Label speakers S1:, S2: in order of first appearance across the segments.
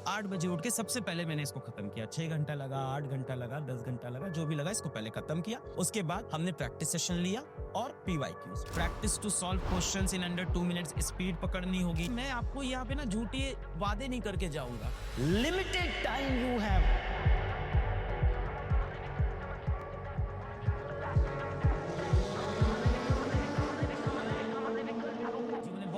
S1: 8 बजे उठ के सबसे पहले मैंने इसको खत्म किया। 6 घंटा लगा, 8 घंटा लगा, 10 घंटा लगा, जो भी लगा इसको पहले खत्म किया। उसके बाद हमने प्रैक्टिस सेशन लिया और PYQs, practice to solve questions in under 2 minutes. Speed पकड़नी होगी। मैं आपको यहाँ पे ना झूठे वादे नहीं करके जाऊंगा। Limited time you have.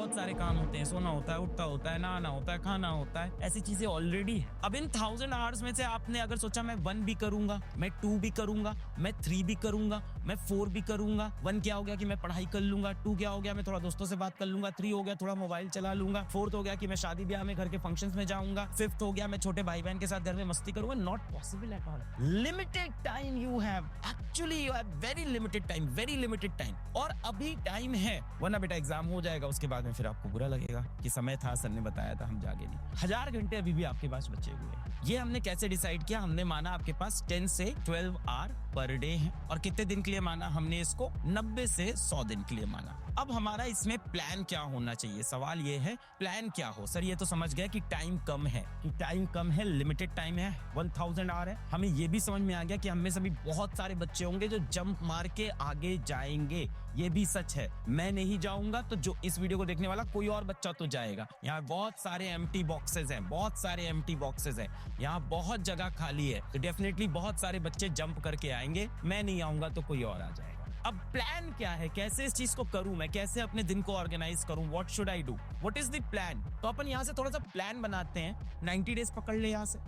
S1: सारे काम होते हैं, सोना होता है, उठता होता है, नहाना होता है, खाना होता है, ऐसी चीजें ऑलरेडी है। अब इन 1000 आवर्स में से आपने अगर सोचा मैं 1 भी करूंगा, मैं 2 भी करूंगा, मैं 3 भी करूंगा, मैं 4 भी करूंगा। 1 क्या हो गया कि मैं पढ़ाई कर लूंगा, 2 क्या हो गया मैं थोड़ा दोस्तों से बात कर लूंगा, 3 हो गया थोड़ा मोबाइल चला लूंगा, 4th हो गया कि मैं शादी ब्याह में घर के फंक्शंस में जाऊंगा, 5th हो गया मैं छोटे भाई बहन के साथ घर में मस्ती करूंगा। Not possible at all. Limited time you have, actually you have very limited time, very limited time. और अभी टाइम है, वरना बेटा एग्जाम हो जाएगा, उसके बाद में फिर आपको बुरा लगेगा कि समय था, सर ने बताया था, हम जागे नहीं। 1000 घंटे अभी भी आपके पास बचे हुए हैं। ये हमने कैसे डिसाइड किया? हमने माना आपके पास 10 से 12 आवर पर डे है। और कितने दिन के लिए माना हमने इसको? 90 से 100 दिन के लिए माना। अब हमारा इसमें प्लान क्या होना चाहिए? सवाल ये है प्लान क्या हो। सर ये तो समझ गया कि टाइम कम है, लिमिटेड टाइम है, 1000 आवर है। हमें ये भी समझ में आ गया कि हम में से भी बहुत सारे बच्चे होंगे जो जंप मार के आगे जाएंगे। ये भी सच है, मैं नहीं जाऊंगा तो जो इस वीडियो को देखने वाला कोई और बच्चा तो जाएगा। यहाँ बहुत सारे एम्प्टी बॉक्सेस हैं, यहाँ बहुत जगह खाली है, तो डेफिनेटली बहुत सारे बच्चे जंप करके आएंगे। मैं नहीं आऊंगा तो कोई और आ जाएगा। अब प्लान क्या है? कैसे इस चीज को करूं मैं? कैसे अपने दिन को ऑर्गेनाइज करूं? What should I do? What is the plan? तो अपन यहां से थोड़ा सा प्लान बनाते हैं। 90 डेज पकड़ ले यहां से।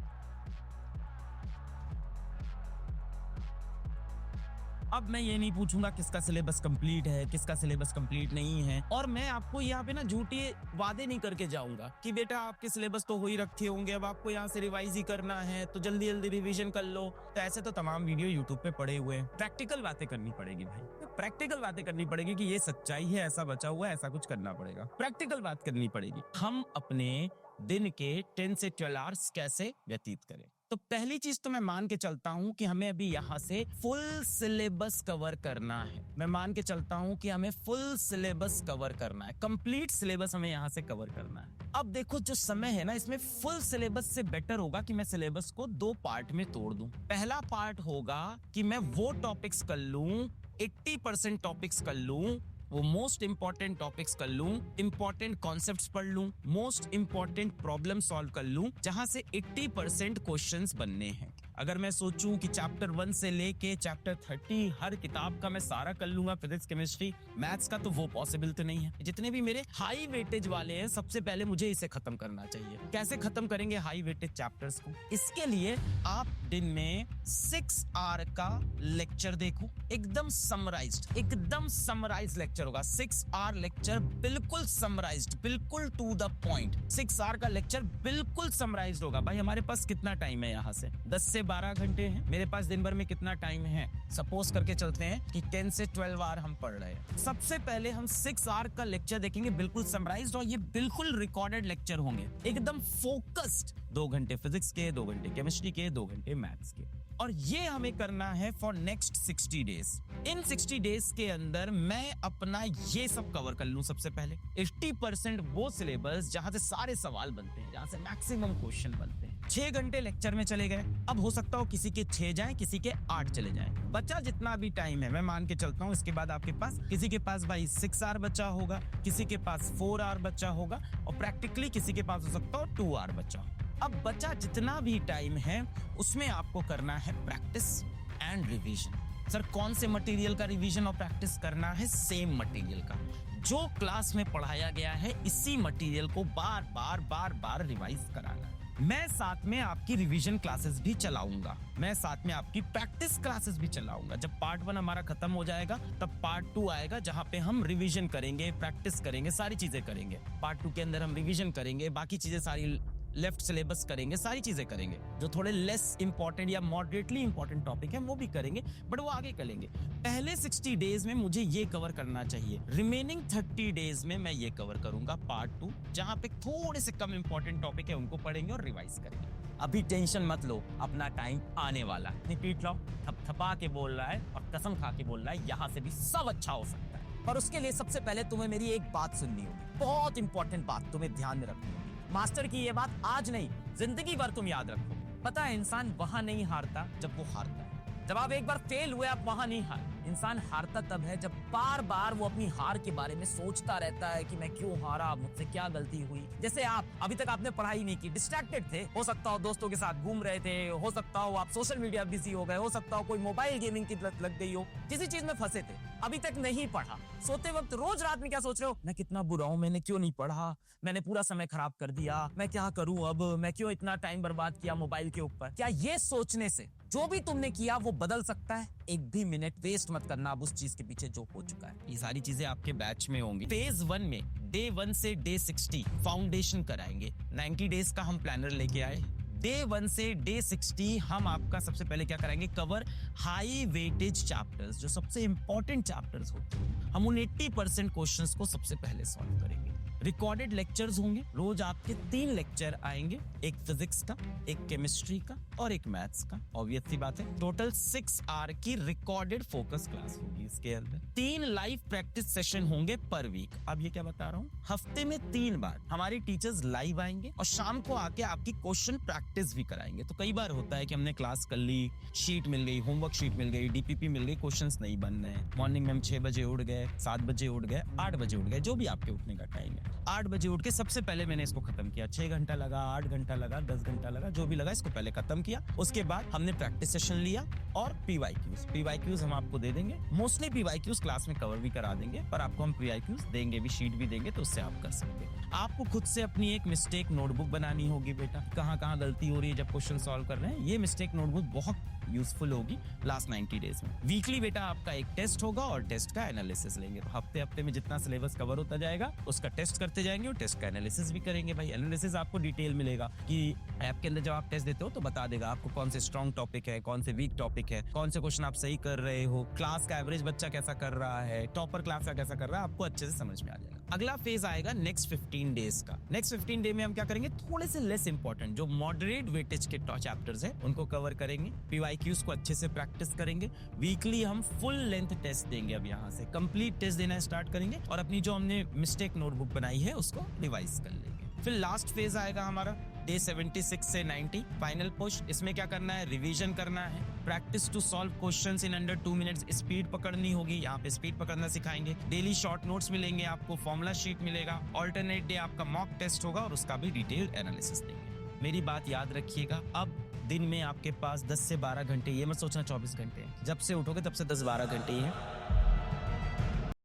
S1: अब मैं ये नहीं पूछूंगा किसका सिलेबस कंप्लीट है, किसका सिलेबस कंप्लीट नहीं है। और मैं आपको यहाँ पे ना झूठे वादे नहीं करके जाऊंगा कि बेटा आपके सिलेबस तो हो ही रखे होंगे, अब आपको यहाँ से रिवाइज ही करना है तो जल्दी जल्दी रिवीजन कर लो। तो ऐसे तो तमाम वीडियो यूट्यूब पे पड़े हुए हैं। प्रैक्टिकल बातें करनी पड़ेगी भाई, प्रैक्टिकल बातें करनी पड़ेगी कि ये सच्चाई है, ऐसा बचा हुआ है, ऐसा कुछ करना पड़ेगा। प्रैक्टिकल बात करनी पड़ेगी। हम अपने दिन के 10 से 12 आवर्स कैसे व्यतीत करें? तो पहली चीज तो मैं मान के चलता हूं कि हमें अभी यहां से फुल सिलेबस कवर करना है। मैं मान के चलता हूं कि हमें फुल सिलेबस कवर करना है, कंप्लीट सिलेबस हमें यहां से कवर करना है। अब देखो जो समय है ना, इसमें फुल सिलेबस से बेटर होगा कि मैं सिलेबस को 2 पार्ट में तोड़ दूं। पहला पार्ट होगा कि मैं वो टॉपिक्स कर लूं, 80% टॉपिक्स कर लूं, वो मोस्ट इंपॉर्टेंट टॉपिक्स कर लूं, इंपॉर्टेंट कॉन्सेप्ट्स पढ़ लूं, मोस्ट इंपॉर्टेंट प्रॉब्लम सॉल्व कर लूं, जहां से 80% क्वेश्चंस बनने हैं। अगर मैं सोचूं कि चैप्टर 1 से लेके चैप्टर 30 हर किताब का मैं सारा कर लूंगा, फिजिक्स, केमिस्ट्री, मैथ्स का, तो वो पॉसिबल तो नहीं है। जितने भी मेरे हाई वेटेज वाले हैं, सबसे पहले मुझे इसे खत्म करना चाहिए। कैसे खत्म करेंगे हाई वेटेज चैप्टर्स को? इसके लिए आप दिन में 6 आवर का लेक्चर देखो, एकदम समराइज्ड लेक्चर होगा। 6 आवर लेक्चर बिल्कुल समराइज्ड, बिल्कुल टू द पॉइंट। 6 आवर का लेक्चर बिल्कुल समराइज्ड होगा। भाई हमारे पास कितना टाइम है? यहाँ से 10 से 12 घंटे हैं। मेरे पास दिन भर में कितना टाइम है? सपोज करके चलते हैं कि 10 से 12 आवर हम पढ़ रहे हैं। सबसे पहले हम 6 आवर का लेक्चर देखेंगे, बिल्कुल समराइज्ड, और ये बिल्कुल रिकॉर्डेड लेक्चर होंगे, एकदम फोकस्ड। 2 घंटे फिजिक्स के, 2 घंटे केमिस्ट्री के, 2 घंटे मैथ्स के। और ये हमें करना है for next 60 days. In 60 days के अंदर मैं अपना ये सब कवर कर लूं। सबसे पहले 80% वो सिलेबस जहां से सारे सवाल बनते हैं, जहां से मैक्सिमम क्वेश्चन बनते हैं। 6 घंटे लेक्चर में चले गए। अब हो सकता हो किसी के 6 जाएं, किसी के 8 चले जाएं। बचा जितना भी टाइम है, मैं मान के चलता हूं इसके बाद आपके पास, किसी के पास भाई 6 आवर बचा होगा, किसी के पास 4 आवर बचा होगा, और प्रैक्टिकली किसी के पास हो सकता हो 2 आवर बचा। अब बचा जितना भी टाइम है उसमें आपको करना है प्रैक्टिस एंड रिवीजन। सर कौन से मटेरियल का रिवीजन और प्रैक्टिस करना है? सेम मटेरियल का, जो क्लास में पढ़ाया गया है, इसी मटेरियल को बार बार रिवाइज कराना है। मैं साथ में आपकी रिवीजन क्लासेस भी चलाऊंगा, मैं साथ में आपकी प्रैक्टिस क्लासेस भी चलाऊंगा। जब पार्ट 1 हमारा खत्म हो जाएगा तब पार्ट 2 आएगा, जहां पे हम रिवीजन करेंगे, प्रैक्टिस करेंगे, सारी चीजें करेंगे। पार्ट 2 के अंदर हम रिवीजन करेंगे, बाकी चीजें सारी लेफ्ट सिलेबस करेंगे, सारी चीजें करेंगे। जो थोड़े लेस इंपॉर्टेंट या मॉडरेटली इंपॉर्टेंट टॉपिक है वो भी करेंगे, बट वो आगे करेंगे। पहले 60 डेज में मुझे ये कवर करना चाहिए। रिमेनिंग 30 डेज में मैं ये कवर करूंगा पार्ट 2, जहां पे थोड़े से कम इंपॉर्टेंट टॉपिक है उनको पढ़ेंगे और रिवाइज करेंगे। अभी टेंशन मत लो, अपना टाइम आने वाला है। रिपीट लो, थपथपा के बोल रहा है और कसम खा के बोल रहा है, यहां से भी सब अच्छा हो सकता है। पर उसके लिए सबसे पहले तुम्हें मेरी एक बात सुननी होगी, बहुत इंपॉर्टेंट बात तुम्हें ध्यान में रखनी होगी। मास्टर की ये बात आज नहीं, जिंदगी भर तुम याद रखो। पता है इंसान वहां नहीं हारता जब वो हारता है। जब आप एक बार फेल हुए आप वहां नहीं हार। इंसान हारता तब है जब बार बार वो अपनी हार के बारे में सोचता रहता है कि मैं क्यों हारा, मुझसे क्या गलती हुई। जैसे आप अभी तक आपने पढ़ाई नहीं की, डिस्ट्रैक्टेड थे, हो सकता हो दोस्तों के साथ घूम रहे थे, हो सकता हो आप सोशल मीडिया बिजी हो गए, हो सकता हो कोई मोबाइल गेमिंग की लत लग गई हो, किसी चीज में फंसे थे, अभी तक नहीं पढ़ा। सोते वक्त रोज रात में क्या सोच रहे हो, मैं कितना बुरा हूं, मैंने क्यों नहीं पढ़ा, मैंने पूरा समय खराब कर दिया, मैं क्या करूं अब, मैं क्यों इतना टाइम बर्बाद किया मोबाइल के ऊपर। क्या ये सोचने से जो भी तुमने किया वो बदल सकता है? एक भी मिनट वेस्ट मत करना अब उस चीज के पीछे जो हो चुका है। ये सारी चीजें आपके बैच में होंगी। फेज 1 में डे 1 से डे 60 फाउंडेशन कराएंगे। 90 डेज का हम प्लानर लेके आए। डे 1 से डे 60 हम आपका सबसे पहले क्या कराएंगे, कवर हाई वेटेज चैप्टर्स, जो सबसे इंपॉर्टेंट चैप्टर्स होते हैं। हम उन 80% क्वेश्चंस को सबसे पहले सॉल्व करेंगे। रिकॉर्डेड लेक्चर्स होंगे, रोज आपके 3 लेक्चर आएंगे, एक फिजिक्स का, एक केमिस्ट्री का और एक मैथ्स का। ऑब्वियस सी बात है, टोटल 6 आवर की रिकॉर्डेड फोकस क्लास होगी। इसके अंदर 3 लाइव प्रैक्टिस सेशन होंगे पर वीक। अब ये क्या बता रहा हूँ, हफ्ते में 3 बार हमारी टीचर्स लाइव आएंगे और शाम को आके आपकी क्वेश्चन प्रैक्टिस भी कराएंगे। तो कई बार होता है कि हमने क्लास कर ली, शीट मिल गई, होमवर्क शीट मिल गई, डीपीपी मिल गई, क्वेश्चंस नहीं बन रहे हैं। मॉर्निंग में हम 6 बजे उठ गए, 7 बजे उठ गए, 8 बजे उठ गए, जो भी आपके उठने का टाइम है। 8 बजे उठ के सबसे पहले मैंने इसको खत्म किया। 6 घंटा लगा, 8 घंटा लगा, 10 घंटा लगा, जो भी लगा इसको पहले खत्म किया। उसके बाद हमने प्रैक्टिस सेशन लिया और पीवाईक्यूज हम आपको दे देंगे। मोस्टली पीवाईक्यूज क्लास में कवर भी करा देंगे, पर आपको हम पीवाईक्यूज देंगे भी, शीट भी देंगे, तो उससे आप कर सकते हैं। आपको खुद से अपनी एक मिस्टेक नोटबुक बनानी होगी बेटा, कहाँ गलती हो रही है जब क्वेश्चन सॉल्व कर रहे हैं। ये मिस्टेक नोटबुक बहुत यूजफुल होगी लास्ट 90 डेज में। वीकली बेटा आपका एक टेस्ट होगा और टेस्ट का एनालिसिस लेंगे। तो हफ्ते में जितना सिलेबस कवर होता जाएगा उसका टेस्ट करते जाएंगे और टेस्ट का एनालिसिस भी करेंगे। भाई एनालिसिस आपको डिटेल मिलेगा कि ऐप के अंदर जब आप टेस्ट देते हो तो बता देगा आपको कौन से स्ट्रॉन्ग टॉपिक है, कौन से वीक टॉपिक है, कौन से क्वेश्चन आप सही कर रहे हो, क्लास का एवरेज बच्चा कैसा कर रहा है, टॉपर क्लास का कैसा कर रहा है, आपको अच्छे से समझ में आ जाएगा। अगला फेज आएगा नेक्स्ट 15 डेज का। नेक्स्ट 15 डे में हम क्या करेंगे, थोड़े से लेस इंपॉर्टेंट जो मॉडरेट वेटेज के चैप्टर्स है उनको कवर करेंगे। पीवाईक्यूज को अच्छे से प्रैक्टिस करेंगे। वीकली हम फुल लेंथ टेस्ट देंगे। अब यहाँ से कंप्लीट टेस्ट देना स्टार्ट करेंगे और अपनी जो हमने मिस्टेक नोटबुक बनाई है उसको रिवाइज कर लेंगे। फिर लास्ट फेज आएगा हमारा डे 76 से 90 फाइनल पुश। इसमें क्या करना है, रिवीजन करना है, practice to solve questions in under 2 minutes, speed पकड़नी होगी। यहाँ पे स्पीड पकड़ना सिखाएंगे। डेली शॉर्ट नोट्स मिलेंगे आपको, फॉर्मूला शीट मिलेगा, ऑल्टरनेट डे आपका मॉक टेस्ट होगा और उसका भी डिटेल एनालिसिस देंगे। मेरी बात याद रखिएगा, अब दिन में आपके पास 10 से 12 घंटे, ये मत सोचना 24 घंटे हैं। जब से उठोगे तब से 10-12 घंटे ही है।